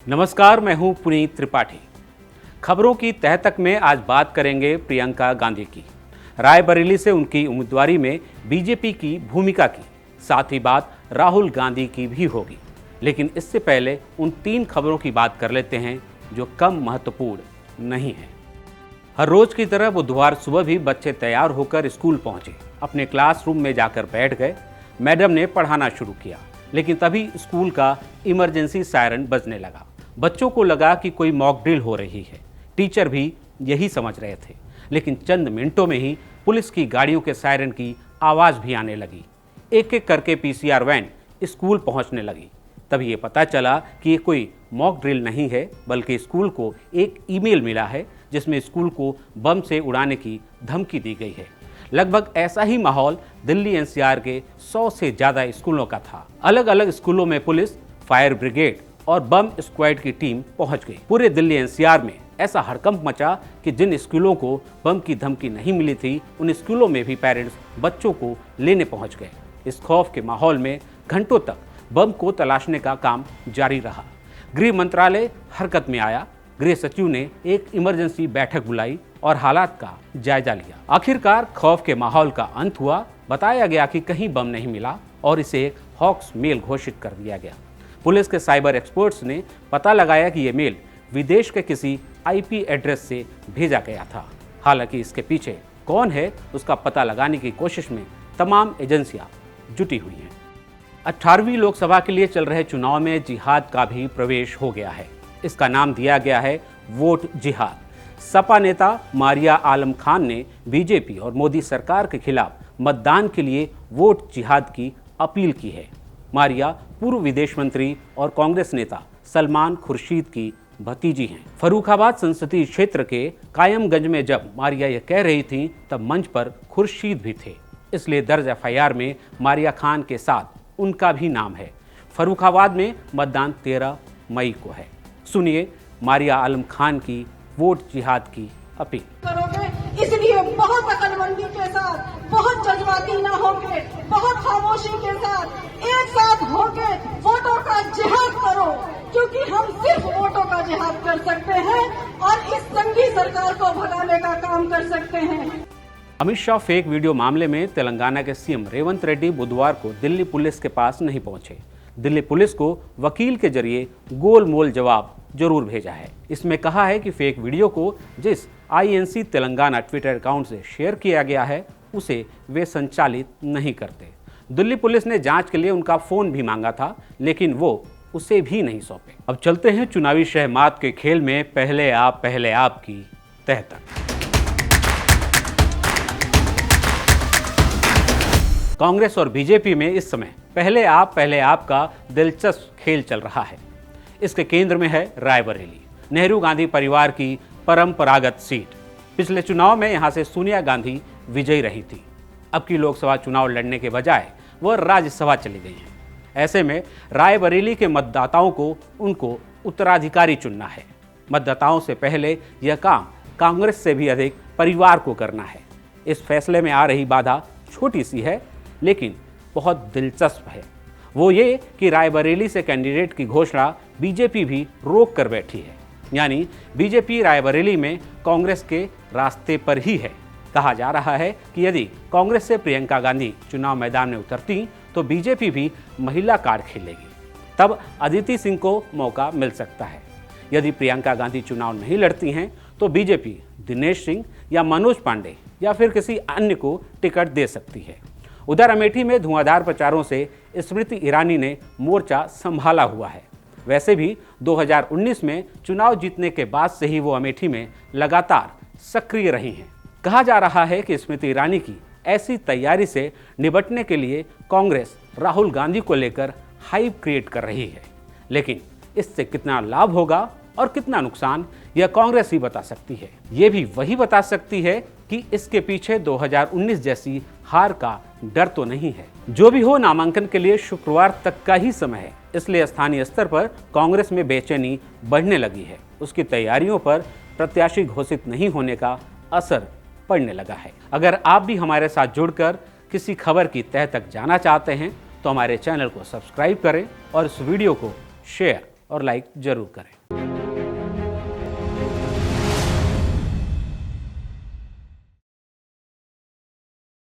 नमस्कार, मैं हूं पुनीत त्रिपाठी। खबरों की तह तक में आज बात करेंगे प्रियंका गांधी की, रायबरेली से उनकी उम्मीदवारी में बीजेपी की भूमिका की, साथ ही बात राहुल गांधी की भी होगी। लेकिन इससे पहले उन 3 खबरों की बात कर लेते हैं जो कम महत्वपूर्ण नहीं है। हर रोज की तरह बुधवार सुबह भी बच्चे तैयार होकर स्कूल पहुंचे, अपने क्लासरूम में जाकर बैठ गए। मैडम ने पढ़ाना शुरू किया, लेकिन तभी स्कूल का इमरजेंसी सायरन बजने लगा। बच्चों को लगा कि कोई मॉक ड्रिल हो रही है। टीचर भी यही समझ रहे थे, लेकिन चंद मिनटों में ही पुलिस की गाड़ियों के सायरन की आवाज़ भी आने लगी। एक एक करके पीसीआर वैन स्कूल पहुंचने लगी। तभी ये पता चला कि ये कोई मॉक ड्रिल नहीं है, बल्कि स्कूल को एक ईमेल मिला है जिसमें स्कूल को बम से उड़ाने की धमकी दी गई है। लगभग ऐसा ही माहौल दिल्ली एनसीआर के 100 से ज़्यादा स्कूलों का था। अलग अलग स्कूलों में पुलिस, फायर ब्रिगेड और बम स्क्वाड की टीम पहुंच गई। पूरे दिल्ली एनसीआर में ऐसा हड़कंप मचा कि जिन स्कूलों को बम की धमकी नहीं मिली थी, उन स्कूलों में भी पेरेंट्स बच्चों को लेने पहुंच गए। इस खौफ के माहौल में घंटों तक बम को तलाशने का काम जारी रहा। गृह मंत्रालय हरकत में आया। गृह सचिव ने एक इमरजेंसी बैठक बुलाई और हालात का जायजा लिया। आखिरकार खौफ के माहौल का अंत हुआ। बताया गया कि कहीं बम नहीं मिला और इसे एक हॉक्स मेल घोषित कर दिया गया। पुलिस के साइबर एक्सपर्ट्स ने पता लगाया कि यह मेल विदेश के किसी आईपी एड्रेस से भेजा गया था। हालांकि इसके पीछे कौन है, उसका पता लगाने की कोशिश में तमाम एजेंसियां जुटी हुई हैं। 18वीं लोकसभा के लिए चल रहे चुनाव में जिहाद का भी प्रवेश हो गया है। इसका नाम दिया गया है वोट जिहाद। सपा नेता मारिया आलम खान ने बीजेपी और मोदी सरकार के खिलाफ मतदान के लिए वोट जिहाद की अपील की है। मारिया पूर्व विदेश मंत्री और कांग्रेस नेता सलमान खुर्शीद की भतीजी हैं। फर्रुखाबाद संसदीय क्षेत्र के कायमगंज में जब मारिया ये कह रही थी, तब मंच पर खुर्शीद भी थे। इसलिए दर्ज एफआईआर में मारिया खान के साथ उनका भी नाम है। फर्रुखाबाद में मतदान 13 मई को है। सुनिए मारिया आलम खान की वोट जिहाद की अपील। करोगे, इसलिए बहुत अकलमंदी के साथ, बहुत जज्बाती ना होके, बहुत खामोशी के साथ, एक साथ होके वोटों का जिहाद करो, क्योंकि हम सिर्फ वोटों का जिहाद कर सकते हैं और इस संघी सरकार को भगाने का काम कर सकते हैं। अमित शाह फेक वीडियो मामले में तेलंगाना के सीएम रेवंत रेड्डी बुधवार को दिल्ली पुलिस के पास नहीं पहुंचे। दिल्ली पुलिस को वकील के जरिए गोलमोल जवाब जरूर भेजा है। इसमें कहा है कि फेक वीडियो को जिस आईएनसी तेलंगाना ट्विटर अकाउंट से शेयर किया गया है, उसे वे संचालित नहीं करते। दिल्ली पुलिस ने जांच के लिए उनका फोन भी मांगा था, लेकिन वो उसे भी नहीं सौंपे। अब चलते हैं चुनावी शहमात के खेल में पहले आप की तह तक। कांग्रेस और बीजेपी में इस समय पहले आप का दिलचस्प खेल चल रहा है। इसके केंद्र में है रायबरेली, नेहरू गांधी परिवार की परंपरागत सीट। पिछले चुनाव में यहां से सोनिया गांधी विजयी रही थी। अब की लोकसभा चुनाव लड़ने के बजाय वह राज्यसभा चली गई हैं। ऐसे में रायबरेली के मतदाताओं को उनको उत्तराधिकारी चुनना है। मतदाताओं से पहले यह काम कांग्रेस से भी अधिक परिवार को करना है। इस फैसले में आ रही बाधा छोटी सी है, लेकिन बहुत दिलचस्प है। वो ये कि रायबरेली से कैंडिडेट की घोषणा बीजेपी भी रोक कर बैठी है। यानी बीजेपी रायबरेली में कांग्रेस के रास्ते पर ही है। कहा जा रहा है कि यदि कांग्रेस से प्रियंका गांधी चुनाव मैदान में उतरती तो बीजेपी भी महिला कार्ड खेलेगी। तब अदिति सिंह को मौका मिल सकता है। यदि प्रियंका गांधी चुनाव नहीं लड़ती हैं तो बीजेपी दिनेश सिंह या मनोज पांडे या फिर किसी अन्य को टिकट दे सकती है। उधर अमेठी में धुआंधार प्रचारों से स्मृति ईरानी ने मोर्चा संभाला हुआ है। वैसे भी 2019 में चुनाव जीतने के बाद से ही वो अमेठी में लगातार सक्रिय रही हैं। कहा जा रहा है कि स्मृति ईरानी की ऐसी तैयारी से निपटने के लिए कांग्रेस राहुल गांधी को लेकर हाइप क्रिएट कर रही है। लेकिन इससे कितना लाभ होगा और कितना नुकसान, यह कांग्रेस ही बता सकती है। ये भी वही बता सकती है कि इसके पीछे 2019 जैसी हार का डर तो नहीं है। जो भी हो, नामांकन के लिए शुक्रवार तक का ही समय है। इसलिए स्थानीय स्तर पर कांग्रेस में बेचैनी बढ़ने लगी है। उसकी तैयारियों पर प्रत्याशी घोषित नहीं होने का असर पड़ने लगा है। अगर आप भी हमारे साथ जुड़कर किसी खबर की तह तक जाना चाहते हैं तो हमारे चैनल को सब्सक्राइब करें और इस वीडियो को शेयर और लाइक जरूर करें।